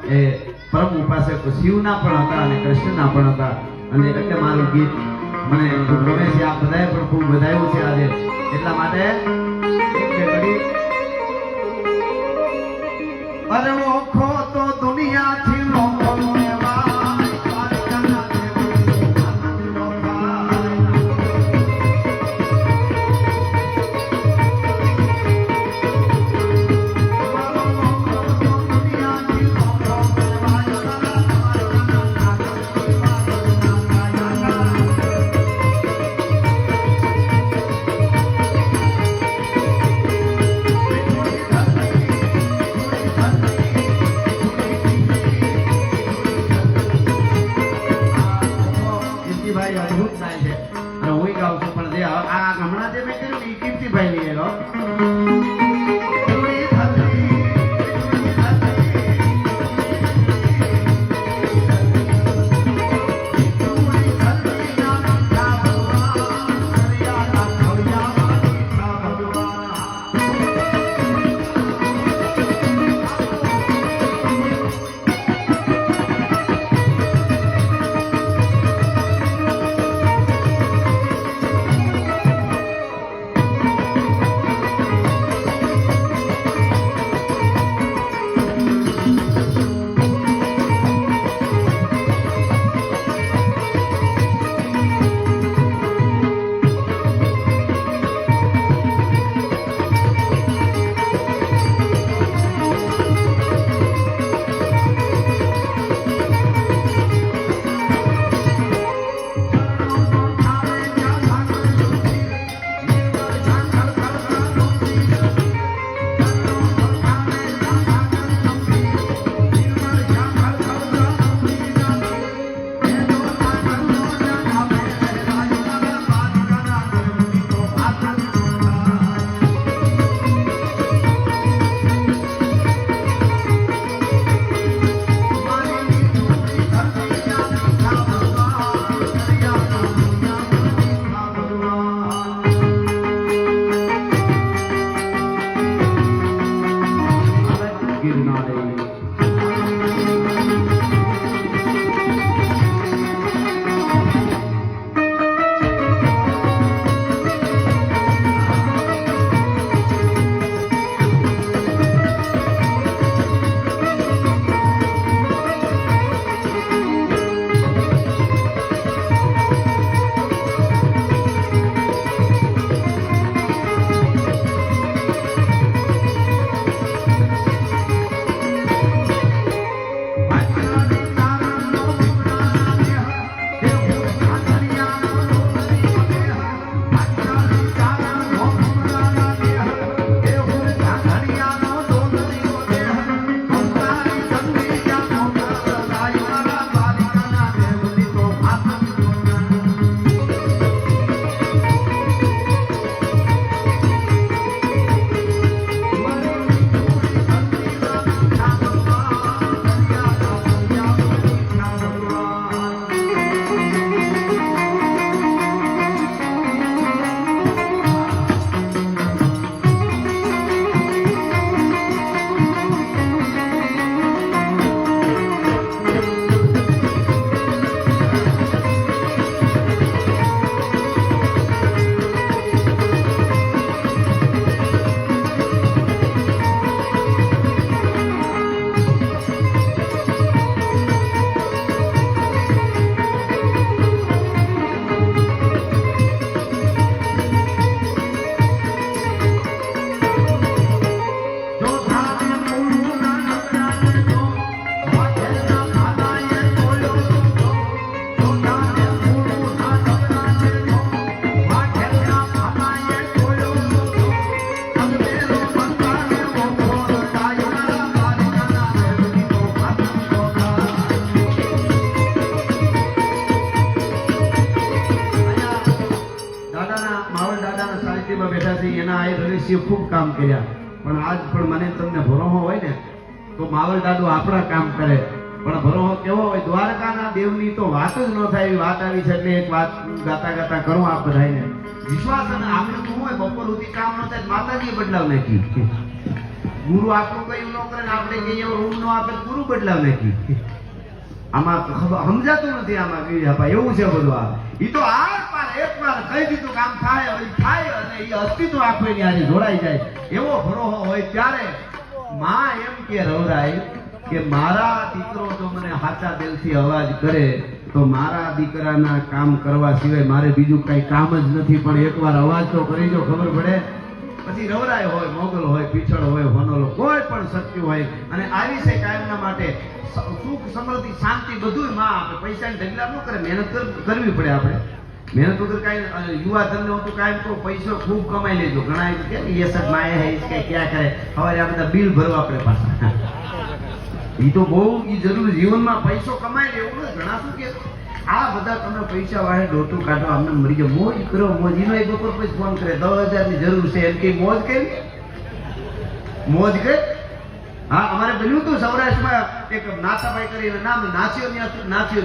એ પરમ ઉપાસક શિવના પણ હતા અને કૃષ્ણના પણ હતા અને એટલે મારું ગીત મને ખૂબ ગમે છે આ બધાએ પણ ખૂબ વધાયું છે આજે એટલા માટે એક બે ઘડી અરે ઓખો તો દુનિયાથી લોખો ખૂબ કામ કર્યા પણ આજ પણ મને તમને ભરોહો હોય ને તો માવલ દાદુ આપણા કામ કરે પણ ભરોહો કેવો હોય દ્વારકાના દેવની તો વાત જ ન થાય એવી વાત આવી છે એટલે એક વાત ગાતા ગાતા કરું આપ બધાને વિશ્વાસ અને આપણે શું હોય બપોર સુધી કામ ન થાય માતાજીએ બદલાવ નાખી ગુરુ આપણું કયું ન કરે ને આપણે કહીએ રૂમ નો આપે ગુરુ બદલાવ નાખી. આમાં સમજાતું નથી. આમાં એવું છે બધું. આ એ તો એકવાર કહી દીધું કામ થાય અને એ અસ્તિત્વ આખું એની આજે જોડાઈ જાય એવો ભરોહો હોય ત્યારે માં એમ કે રવરાય કે મારા દીકરો જો મને સાચા દિલથી અવાજ કરે તો મારા દીકરાના કામ કરવા સિવાય મારે બીજું કઈ કામ જ નથી. પણ એકવાર અવાજ તો કરી જો ખબર પડે. પછી રવરાય હોય, મોગલ હોય, પીછળ હોય, હોનોલો કોઈ પણ શક્તિ હોય અને આવી છે કાયમના માટે સુખ, સમૃદ્ધિ, શાંતિ બધું માં આપે. પૈસાની ઢગલા ન કરે, મહેનત કરવી પડે. આપણે મહેનત વગર કાંઈ યુવા ધનને હું તો કાયમ તો પૈસો ખૂબ કમાઈ લેજો. ઘણા એમ કે એ સબ માયા હે કે ક્યાં કરે. હવે આ બધા બિલ ભરવા પડે પાછા. એ તો બહુ જરૂરી જીવનમાં પૈસો કમાઈ લેવું ને. ઘણા શું કે આ બધા તમે પૈસા વાળે ડોટું કાઢો અમને મરી જાય, મોજ કરો મોજ. એનો એક બપોર પછી ફોન કરે 10,000 ની જરૂર છે એમ કે મોજ કરી મોજ કરી. હા, અમારે બન્યું હતું સૌરાષ્ટ્રમાં એક નાથાભાઈ કરીને નામ નાથીઓ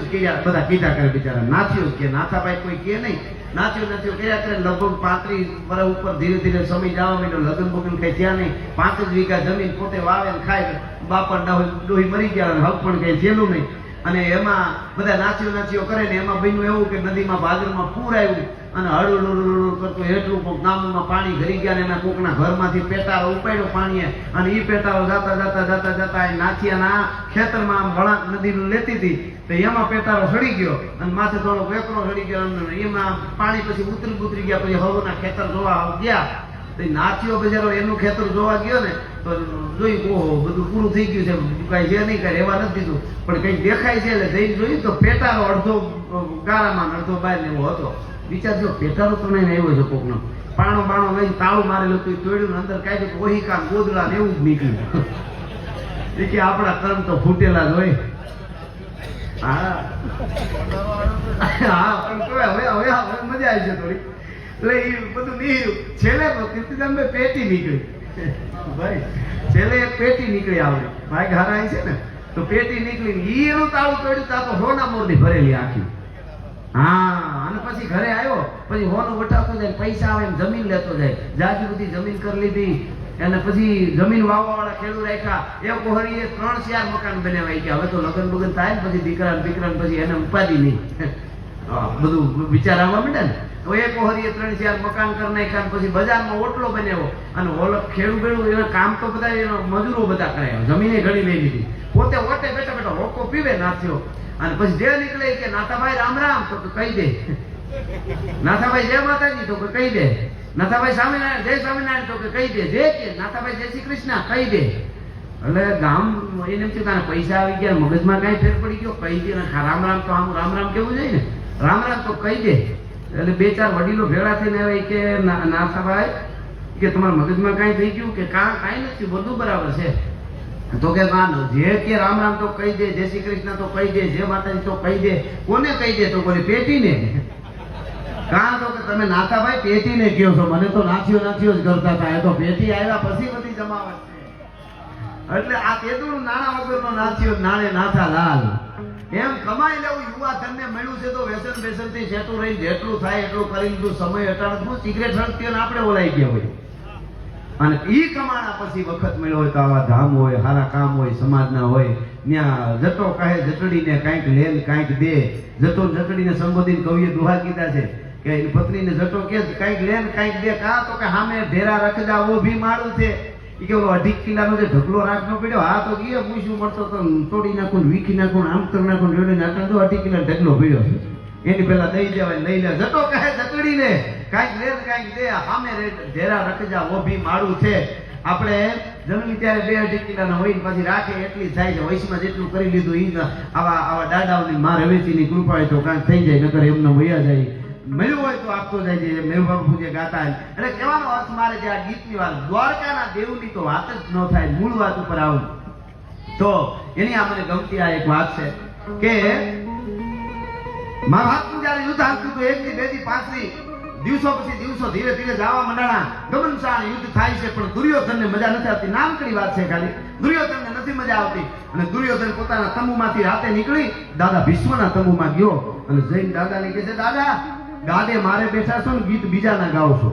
જ કર્યા બધા કીધા કરે બિચારા. નાથીઓ જ કે નાથાભાઈ કોઈ કે નહીં. નાથીઓ કર્યા કરે. લગભગ 35 વર્ષ ઉપર ધીરે ધીરે સમય જવા માંડ્યો. લગ્ન બગન કઈ ત્યાં નહીં. 5 જ વીઘા જમીન પોતે વાવે ને ખાય. બાપા ડોહી મરી ગયા, હક પણ કઈ થયેલું નહીં. અને એમાં બધા નાચીઓ કરે ને એમાં બન્યું એવું કે નદીમાં ભાદરમાં પૂર આવ્યું અને હળું કરતું એટલું કોક ગામમાં પાણી ઘરી ગયા ને એના કોકના ઘરમાંથી પેટારો ઉપાડ્યો પાણીએ અને એ પેટારો જતા નાચિયાના ખેતરમાં આમ વળાંક નદી લેતી હતી તો એમાં પેટારો સડી ગયો અને માથે થોડો વેકરો સડી ગયો. એમાં પાણી પછી ઉતરી ગયા. પછી હવના ખેતર જોવા ગયા. નાચીઓ બજારો એનું ખેતર જોવા ગયો ને તો જોઈ ઓહો બધું પૂરું થઈ ગયું છે, કઈ જે નહીં કરે એવા નથી દીધું. પણ કઈ દેખાય છે એટલે જઈને જોયું તો પેટારો અડધો ગારામાં અડધો બહાર એવો હતો. વિચારજો પેટારો તો નહીં આવ્યો છે કોકનો. પાણો લઈને તાળું મારેલું હતું, તોડ્યું ને અંદર કાઢ્યું ઓહિકા ગોદડા ને એવું જ નીકળ્યું. એ કે આપણા કર્મ તો ફૂટેલા જ હોય. હા પણ હવે મજા આવી છે થોડી. એટલે એ બધું નીકળ્યું. છેલ્લે કીર્તિદાન પેટી નીકળી. ભાઈ છેલ્લે એક પેટી નીકળી આવડે ભાઈ ઘરાય છે ને તો પેટી નીકળી. એનું તાળું તોડ્યું તા તો હોના મોરડી ભરેલી આખી. હા, અને પછી ઘરે આવ્યો. પછી હોનું વટાવતો જાય, પૈસા આવે એમ જમીન લેતો જાય. જાજી બધી જમીન કરી લીધી અને પછી જમીન વાવવા વાળા ખેડૂત રાખ્યા. એ કોહરીએ 3-4 મકાન બનાવાય ગયા. હવે તો લગ્ન બગન થાય ને પછી દીકરા પછી એને ઉપાધિ નહીં. બધું વિચાર આવવા માંડે ને તો એક કોહરીએ 3-4 મકાન કરી નાખ્યા. પછી બજારમાં ઓટલો બનાવ્યો અને ખેડૂત એના કામ તો બધા મજૂરો બધા કરાયા. જમીને ઘણી લઈ લીધી. પોતે ઓટે બેઠા હોકો પીવે નાથ્યો. અને પછી જે નીકળે કે નાથાભાઈ રામ રામ તો કહી દે. નાથાભાઈ જય માતાજી તો કહી દે. નાથાભાઈ સ્વામિનારાયણ જય સ્વામિનારાયણ તો કહી દે. જે કે નાથાભાઈ જય શ્રી કૃષ્ણ કહી દે. એટલે ગામ એને એમ થયું પૈસા આવી ગયા, મગજમાં કઈ ફેર પડી ગયો, કહી દે. રામ રામ તો આમ રામ રામ કેવું જોઈએ ને, રામ રામ તો કહી દે. એટલે 2-4 વડીલો ભેળા થઈને આવે કે નાથાભાઈ કે તમારા મગજમાં કઈ થઈ ગયું કે કાંઈ નથી, બધું બરાબર છે. તો કે જે કે રામ રામ તો કહી દે, જય શ્રી કૃષ્ણ તો કહી દે, જય માતાજી તો કહી દે. કોને કહી દે? તો બોલે પેટીને. કાં તો કે તમે નાથાભાઈ પેટીને કહો છો, મને તો નાથીઓ જ કરતા હતા. એ તો પેટી આવ્યા પછી બધી જમાવટ છે. એટલે આ તેદું નાના વગરનો નાથીઓ નાણે નાથા લાલ. એમ કમાઈ લેવું. યુવા ધનને મળ્યું છે તો વ્યસન થી સેટું રહી જેટલું થાય એટલું કરી લીધું. સમય અટાણું સિગરેટ હળતી આપણે ઓલાઈ ગયા હોય. અને ઈ કમાણા પછી વખત મળ્યો હોય તો આવા ધામ હોય, સારા કામ હોય, સમાજના હોય, ત્યાં જતો કહે જટડીને કાંઈક લે કાંઈક દે. જતો જટડીને સંબોધીને કવિએ દુહા કીધા છે કે એની પત્નીને જટો કે કાંઈક લે કાંઈક દે. કાં તો કે સામે ઢેરા રખજા ઓ ભી મારું છે. એ કે 2.5 કિલાનો જે ઢગલો રાખનો પડ્યો. હા તો ગયો પૂછ્યું મળતો તો તોડી નાખું, વીખી નાખું, આમ કરી નાખું, રેડી નાખો. 2.5 કિલો ઢગલો પડ્યો છે. એની પેલા દઈ દેવાય, લઈ લે. જટો કહે જટડીને કાંઈક લે કાંઈક દે. સામે ઢેરા રખજા ઓ ભી મારું છે. આપણે જમીન ત્યારે 2.5 કિલાના હોય પછી રાખે એટલી થાય છે. વૈશમાં જેટલું કરી લીધું ઈ આવા દાદાઓની માં રવેચીની કૃપા હોય તો કાંઈક થઈ જાય, નકર એમને વયા જાય. મળ્યું હોય તો આપતો જાય છે. મેરુ બાપુ જે ગાતા એટલે કહેવાનો અર્થ મારે જે આ ગીતની વાત, દ્વારકાના દેવની તો વાત જ ન થાય. મૂળ વાત ઉપર આવું તો એની આ મને ગમતી આ એક વાત છે કે મહાભારતનું જયારે યુદ્ધ હાલતું હતું 1 થી 2 થી 5 થી દિવસો પછી દિવસો ધીરે ધીરે જવા મંડાણા. ગમનસાણ યુદ્ધ થાય છે પણ દુર્યોધનને મજા નથી આવતી. નાનકડી વાત છે ખાલી. દુર્યોધનને નથી મજા આવતી અને દુર્યોધન પોતાના તંબુમાંથી રાતે નીકળી દાદા ભીષ્મના તંબુમાં ગયો અને જઈને દાદાને કહે છે, દાદા ગાડે મારે બેઠા છો ને ગીત બીજાના ગાઓ છો.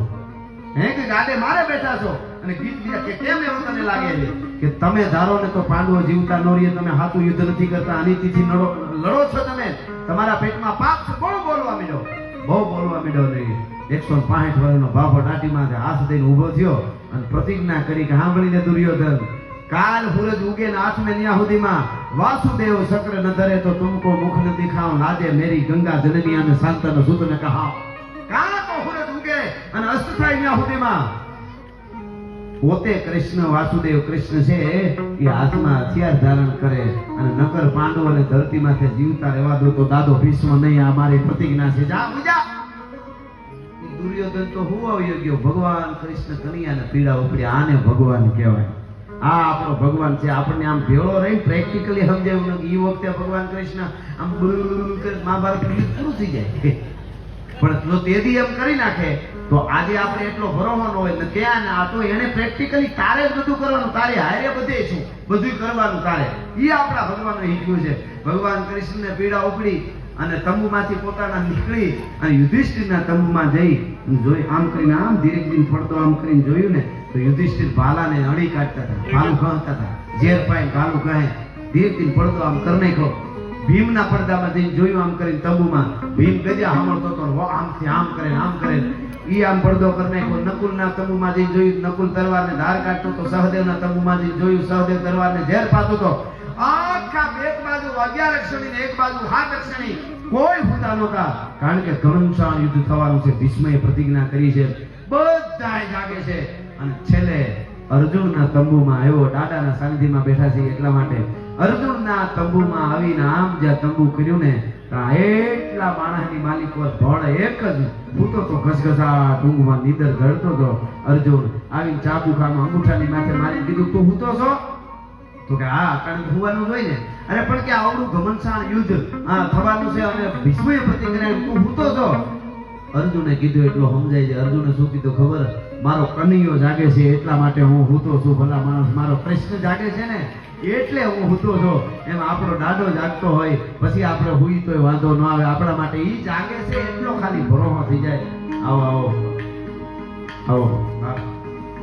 હે કે ગાડે મારે બેઠા છો અને ગીત બીજા કે કેમ એવું તને લાગે છે કે તમે ધારો ને તો પાંડવો જીવતા ન રહીએ, તમે હાથું યુદ્ધ નથી કરતા, અનિતિથી લડો છો, તમે તમારા પેટમાં પાપ છે, બહુ બોલવા માંડ્યો, બહુ બોલવા માંડ્યો નહીં. 165 વર્ષનો બાપો દાટીમાં હાથ દઈને ઊભો થયો અને પ્રતિજ્ઞા કરી કે સાંભળીને દુર્યોધન, કાલ સૂરજ ઉગે ને હાથ में न्या સુધીમાં वासुदेव चक्र न धरे तो तुमको मुख न दिखाऊं, लाजे मेरी गंगा जननिया ने शांतन सुत ने कहा. કાલ તો સૂરજ ઉગે અને અસ્ત થાય ન્યા સુધીમાં પોતે કૃષ્ણ વાસુદેવ કૃષ્ણ છે એ હાથમાં હથિયાર ધારણ કરે અને નકર પાંડવોને ધરતીમાંથી જીવતા રહેવા દો તો દાદો ભીષ્મ નહીં, આ મારી પ્રતિજ્ઞા છે. જા બીજા દુર્યોધન તો હું આવ્યો ગયો, ભગવાન કૃષ્ણ કનૈયાને પીડા ઉપડી, આને ભગવાન કહેવાય. આ આપણો ભગવાન છે. આપણને આમ ભેળો રહી પ્રેક્ટિકલી સમજાવ્યું કે એ વખતે ભગવાન કૃષ્ણ આમ મહાભારત પૂરું થઈ જાય, પણ જો તેદી એમ કરી નાખે તો આજે આપણે એટલો ભરોસો ન હોય ને ત્યાં આ તો એને પ્રેક્ટિકલી તારે જ બધું કરવાનું, તારે હારે બધે છું, બધું કરવાનું તારે. એ આપણા ભગવાનનું હિતવું છે. ભગવાન કૃષ્ણને પીડા ઉપડી અને તંબુમાંથી પોતાના નીકળી અને યુધિષ્ઠિરના તંબુમાં જઈ જોઈ, આમ કરીને આમ ધીરે પડતો આમ કરીને જોયું ને તો યુધિષ્ઠિર ભાલાને અડી કાઢતા હતા, ભાલું કહતા હતા, ઝેર પાઈ ભાલું કહે, ધીરે પડતો આમ કરી નાખ્યો. ભીમના પડદામાં જઈને જોયું આમ કરીને તંબુમાં, ભીમ ગજા સાંભળતો હતો, આમથી આમ કરે આમ કરે, ઈ આમ પડદો કરી નાખ્યો. નકુલના તંબુમાં જઈને જોયું, નકુલ તલવારને ધાર કાઢતો હતો. સહદેવના તંબુમાં જઈને જોયું, સહદેવ તલવારને ઝેર પાતો હતો. આખા એક બાજુ 11 અક્ષણી ને એક બાજુ 7 અક્ષણી, કોઈ ભૂતા નહોતા, કારણ કે ઘમંસાણ યુદ્ધ થવાનું છે. ભીષ્મએ પ્રતિજ્ઞા કરી છે, બધાય જાગે છે. અને છેલ્લે અર્જુનના તંબુમાં આવ્યો, દાદાના સાનિધ્યમાં બેઠા છે એટલા માટે અર્જુનના તંબુમાં આવીને આમ જ્યાં તંબુ કર્યું ને ત્યાં એટલા માણસની માલિકો ભળ એક જ ભૂતો તો ઘસઘસા ઊંઘમાં નીંદર ગળતો હતો. અર્જુન આવીને ચાબુખામાં અંગૂઠાની માથે મારી કીધું, તું હૂતો છો? તો કે હા, કારણ હોવાનું હોય ને. અરે પણ કે આવડું ઘમંસાણ યુદ્ધ થવાનું છે અને ભીષ્મએ પ્રતિજ્ઞા, તું હૂતો છો? અર્જુને કીધું એટલો સમજાય છે. અર્જુને શું કીધું ખબર? મારો કનૈયો જાગે છે એટલા માટે હું હૂતો છું. ભલા માણસ, મારો કૃષ્ણ જાગે છે ને એટલે હું હૂતો છું. એમ આપણો દાદો જાગતો હોય પછી આપણે હુઈ તોય વાંધો ન આવે. આપણા માટે ઈ જાગે છે એટલો ખાલી ભરોસો થઈ જાય. આવો આવો આવો.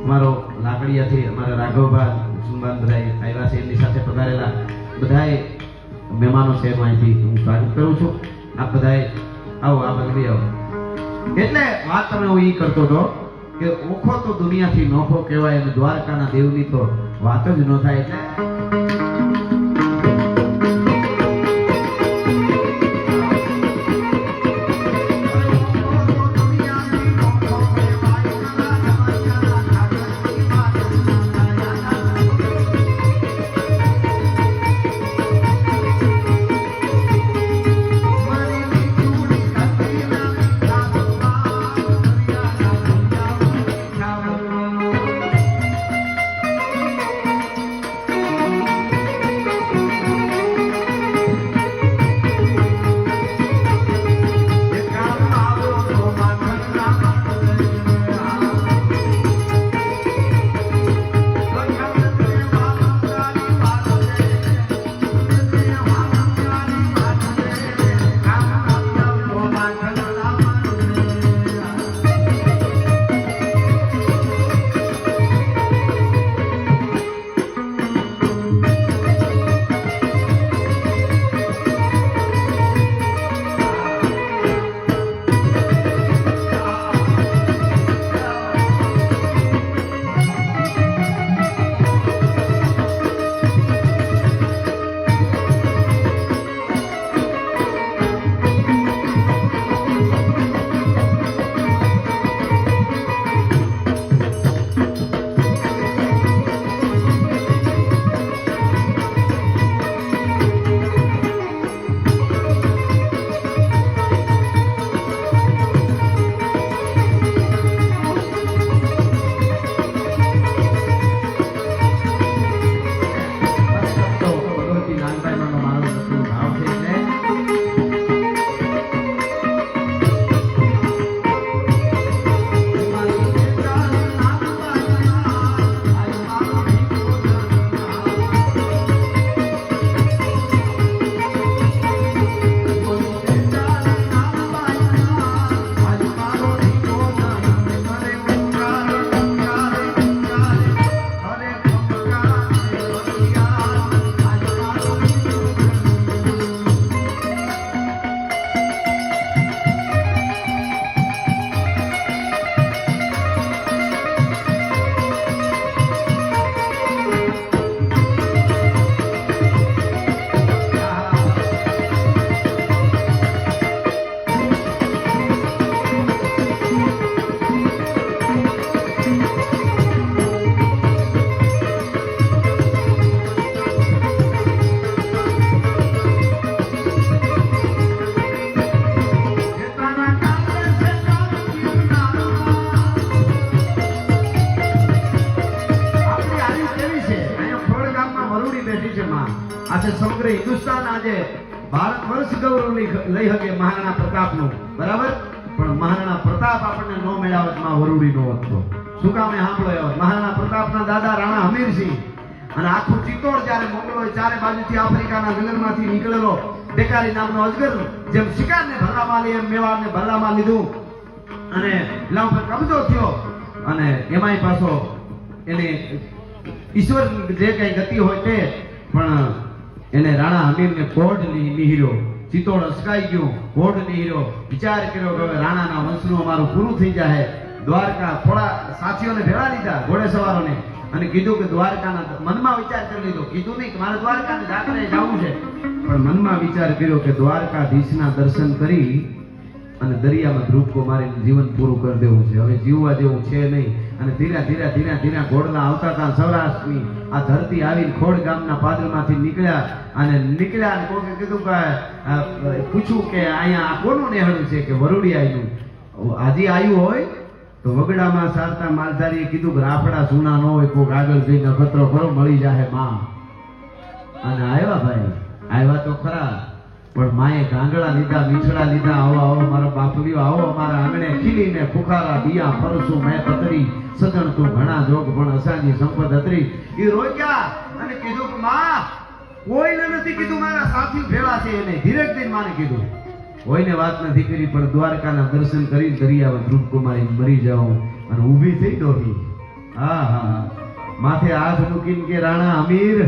અમારો લાકડીયાથી અમારા રાઘવભા સુંબાનભાઈ આવ્યા છે, એમની સાથે પધારેલા બધાય મહેમાનો છે, અહીંથી હું સ્વાગત કરું છું. આપ બધાય આવો, આ બધી આવો. એટલે વાત તમે હું ઈ કરતો હતો કે ઓખો તો દુનિયાથી નોખો કહેવાય અને દ્વારકાના દેવની તો વાત જ ન થાય. એટલે આજે સમગ્ર હિન્દુસ્તાન આજે ભારત વર્ષ ગૌરવ લઈ શકે મહારાણા પ્રતાપનું, બરાબર, પણ મહારાણા પ્રતાપ આપણને ન મેળાવત માં વરુડી નો હતો. શું કામે સાંભળો એવો મહારાણા પ્રતાપના દાદા રાણા હમીરસિંહ અને આખું ચિત્તોડ જ્યારે મોકલો ચારે બાજુથી આફ્રિકાના જંગલમાંથી નીકળેલો બેકારી નામનો અજગર જેમ શિકારને ભરલામાં લે એમ મેવાડને ભરલામાં લીધું અને પેલા ઉપર કબજો થયો અને એમાંય પાછો એને ઈશ્વર જે કઈ ગતિ હોય તે, પણ એને રાણા હમીરને કોઢ નીહર્યો, ચિત્તોડ અસકાઈ ગયું, કોઢ નીહર્યો, વિચાર કર્યો કે હવે રાણાના વંશનું અમારું પૂરું થઈ જાય. દ્વારકા થોડા સાથીઓને ભેળા લીધા, ઘોડેસવારોને, અને કીધું કે દ્વારકાના મનમાં વિચાર કરી લીધો, કીધું નહીં કે મારે દ્વારકાને જાત્રાએ જવું છે, પણ મનમાં વિચાર કર્યો કે દ્વારકાધીશના દર્શન કરી અને દરિયામાં ધ્રુપકો મારીને જીવન પૂરું કરી દેવું છે, હવે જીવવા જેવું છે નહીં. અને ધીરે ઘોડલા આવતા હતા સૌરાષ્ટ્રની આ ધરતી આવીને ખોડ ગામના પાદરમાંથી નીકળ્યા અને કોકે કીધું કે પૂછ્યું કે અહીંયા આ કોનું નેહળું છે, કે વરુડી આવ્યું. આજે આવ્યું હોય તો વગડામાં સારતા માલધારીએ કીધું કે રાફડા સુના ન હોય, કોક આગળ જઈને અખતરો કરો, મળી જાહે માં. અને આવ્યા ભાઈ, આવ્યા તો ખરા, પણ માએ ગાંગડા લીધા, મીઠડા લીધા, આવો મારા બાપલીઓ, આવો અમારા આંગણે ખીલીને ફુખારા દિયા પરસું મેં પતરી, સજણ તું ઘણા જોગ પણ અસાની સંપદ હતી. એ રોક્યા અને કીધું કે માં કોઈને નથી કીધું, મારા સાથી ભેળા છે, એને ધીરેક દઈને માને કીધું, કોઈને વાત નથી કરી, પણ દ્વારકાના દર્શન કરી દરિયામાં ધ્રુવકુમારી મરી જાઉં. અને ઊભી થઈ ડોહી, હા માથે હાથ મૂકીને કે રાણા હમીર,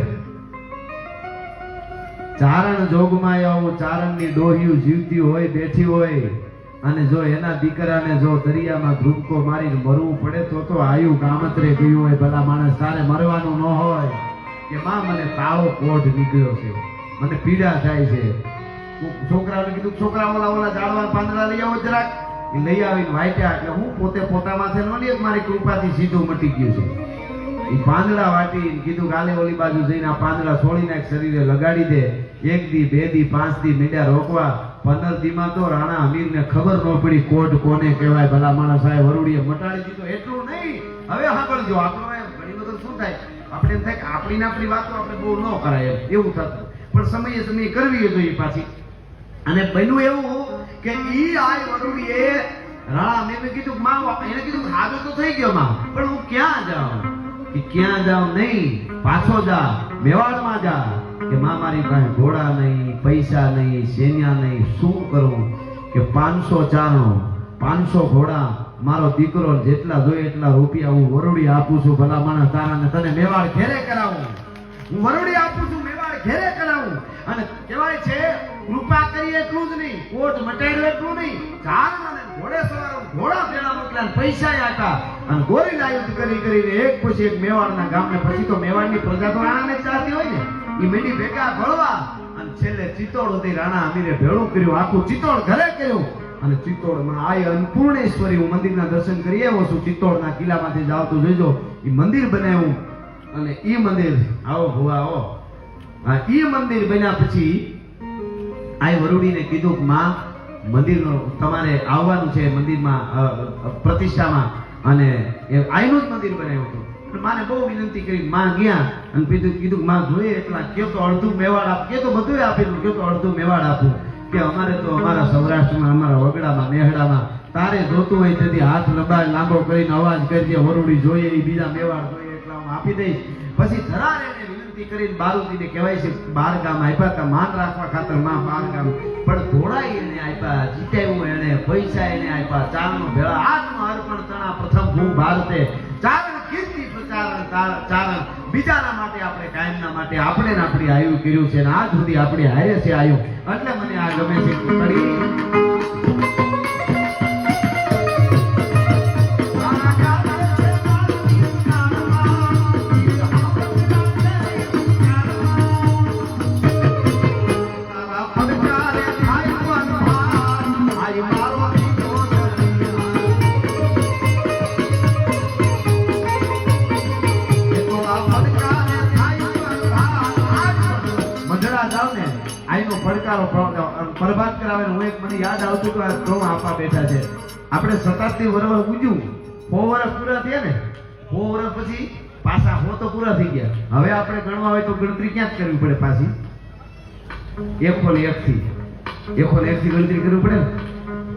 ચારણ જોગમાં આવું, ચારણની ડોહિયું જીવતી હોય, બેઠી હોય, અને જો એના દીકરાને જો દરિયામાં ધ્રુવકો મારીને મરવું પડે તો આયુ કામતરે ગયું હોય. ભલા માણસ તારે મરવાનું ન હોય કે માં મને તાળો કોઢ નીકળ્યો છે, મને પીડા થાય છે. છોકરાઓને કીધું છોકરા ઓલા ઝાડવા પાંદડા લઈ આવો જરાક, એ લઈ આવીને વાટ્યા, એટલે હું પોતે પોતામાં ન લે, મારી કૃપાથી સીધું મટી ગયું છે. એ પાંદડા વાટી કીધું કાલે ઓલી બાજુ જઈને આ પાંદડા છોડી નાખ, શરીરે લગાડી દે. 1 દી 2 દી 5 દી મીંડા રોકવા, 15 દીમાં તો રાણા હમીરને ખબર ન પડી કોઢ કોને કહેવાય. ભલા માણસ સાહેબ વરુડીએ મટાડી દીધો. એટલું નહીં, હવે સાંભળજો, આપણો ઘણી વખત શું થાય, આપણે એમ થાય કે આપણી વાતો આપણે બહુ ન કરાય એવું થતું, પણ સમયે કરવી જોઈએ પાછી. અને બન્યું એવું કે ઈ આ વરુડીએ રાણા હમીરને કીધું માં, એને કીધું હાજો તો થઈ ગયો માં, પણ હું ક્યાં જાઉં? ક્યાં જાઉં નહીં, પાછો જા, મેવાડમાં જા. કે માં મારી પાસે ઘોડા નહીં, પૈસા નહીં, સેન્યા નહીં, શું કરું? કે 500 ચારણો, 500 ઘોડા, મારો દીકરો, જેટલા જોઈએ એટલા રૂપિયા હું વરુડી આપું છું. ભલા માણસ તારાને તને મેવાડ ઘેરે કરાવું, હું વરુડી આપું છું, મેવાડ ઘેરે કરાવું. અને કહેવાય છે કૃપા કરી એટલું જ નહીં, કોટ મટાડ્યો એટલું નહીં, ચારણ અને ઘોડેસવારો ઘોડા ભેળા મોકલ્યા, પૈસા આપ્યા, અને ગોરીલા યુદ્ધ કરીને એક પછી એક મેવાડના ગામને, પછી તો મેવાડની પ્રજા તો રાણાને ચાહતી હોય ને, એ મેડી ભેગા ભળવા, અને છેલ્લે ચિત્તોડ હતી રાણા હમીરે ભેળું કર્યું, આખું ચિત્તોડ ઘરે કર્યું. અને ચિત્તોડમાં આ અન્નપૂર્ણેશ્વરી હું મંદિરના દર્શન કરી આવ્યો છું. ચિત્તોડના કિલ્લામાંથી જાવ તો જોજો, એ મંદિર બનાવ્યું. અને એ મંદિર, આવો ભુવા આવો, એ મંદિર બન્યા પછી આ વરુડીને કીધું કે માં મંદિરનો તમારે આવવાનું છે, મંદિરમાં પ્રતિષ્ઠામાં, અને આઈનું જ મંદિર બનાવ્યું હતું. માને બહુ વિનંતી કરી, માં ગયા અને કીધું માં જોઈએ એટલા, કે તો અડધું મેવાડ આપ, કે તો બધું આપેલું, કે તો અડધું મેવાડ આપું. કે અમારે તો અમારા સૌરાષ્ટ્રમાં, અમારા વગડામાં, નેહડામાં તારે જોતું હોય તેથી હાથ લાંબો કરીને અવાજ કરજે, વરુડી જોઈએ, એ બીજા મેવાડ જોઈએ એટલા હું આપી દઈશ. પછી ધરાર એને વિનંતી કરીને બારુદીને કહેવાય છે 12 ગામ આપ્યા હતા, માન રાખવા ખાતર માં 12 ગામ, પણ ઘોડા એને આપ્યા, જીતાવ્યું એને, પૈસા એને આપ્યા, ચારણો ભેળા, આત્મ અર્પણ તણા પ્રથમ ભૂ ભારતે, ચારણ કીર્તિ પ્રચારણ, ચારણ બીજાના માટે, આપણે કાયમના માટે આપણે આપણી આયુ કર્યું છે, અને આજ સુધી આપણી હારે છે આયુ. એટલે મને આ ગમે છે કરી પ્રભાત કરાવે. હું એક મને યાદ આવતું કે આ ત્રણ આપા બેઠા છે, આપણે 87 વર્ષ ઉજ્યું, 100 વર્ષ પૂરા થયા ને, 100 વર્ષ પછી પાછા 100 તો પૂરા થઈ ગયા. હવે આપણે ગણવા હોય તો ગણતરી ક્યાં જ કરવી પડે પાછી, એકસો ને એકથી ગણતરી કરવી પડે ને.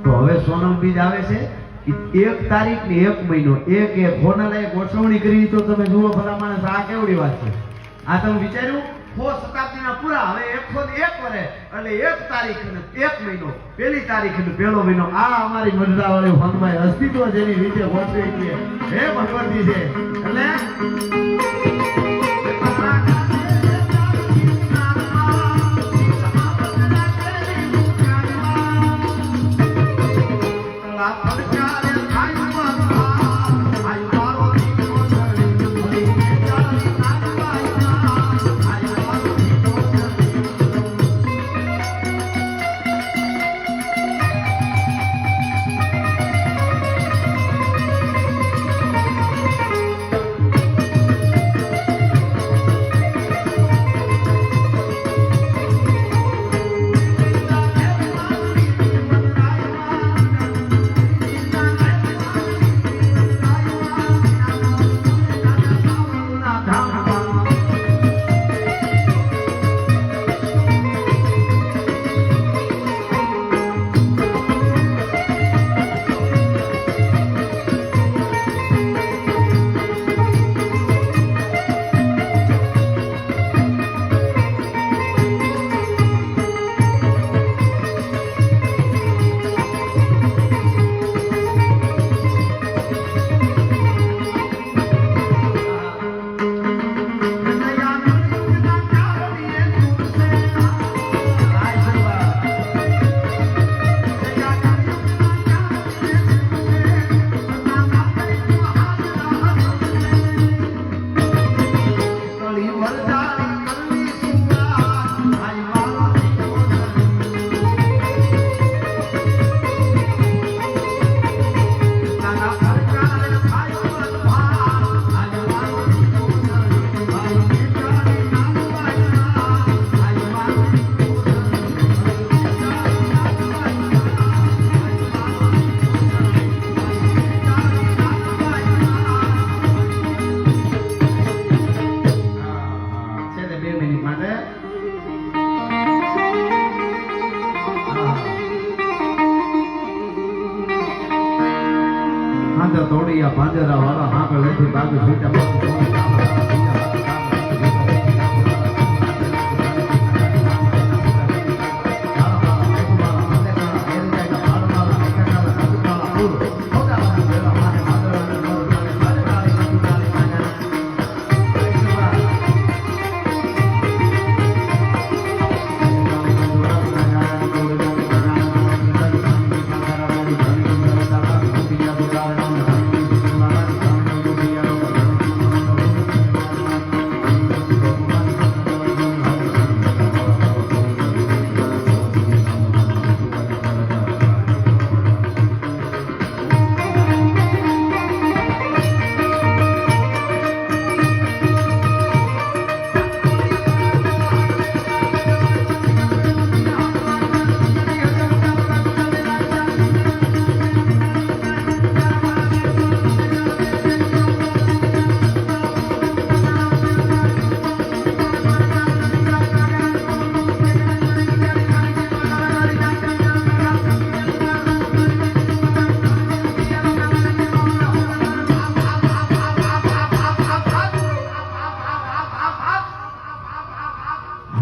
તો હવે સોનમ બીજ આવે છે કે 1 તારીખ ને 1 મહિનો એક હોનાલાએ ગોઠવણી કરી. તો તમે જુઓ ભલા માણસ, આ કેવડી વાત છે. આ તમે વિચાર્યું 100 શતાબ્દીના પૂરા, હવે 101 વર્ષ એટલે 1 તારીખ ને 1 મહિનો, 1 તારીખ ને 1 મહિનો. આ અમારી મજરાવાળી ફોનભાઈ અસ્તિત્વ જેની રીતે ગોઠવી છે હે ભગવતી છે. એટલે તોડિયા પાંજરા વાળા હાકળ લેથી બાજુ છૂટા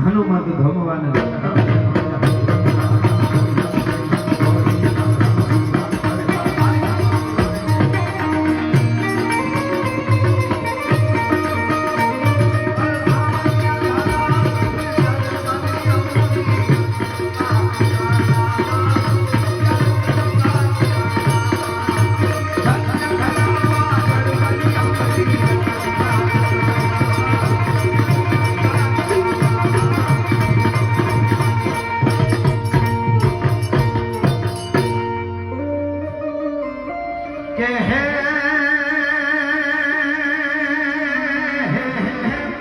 હનુમત ભગવાન કે હે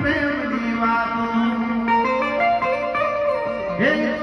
પ્રેમ દીવાનો હે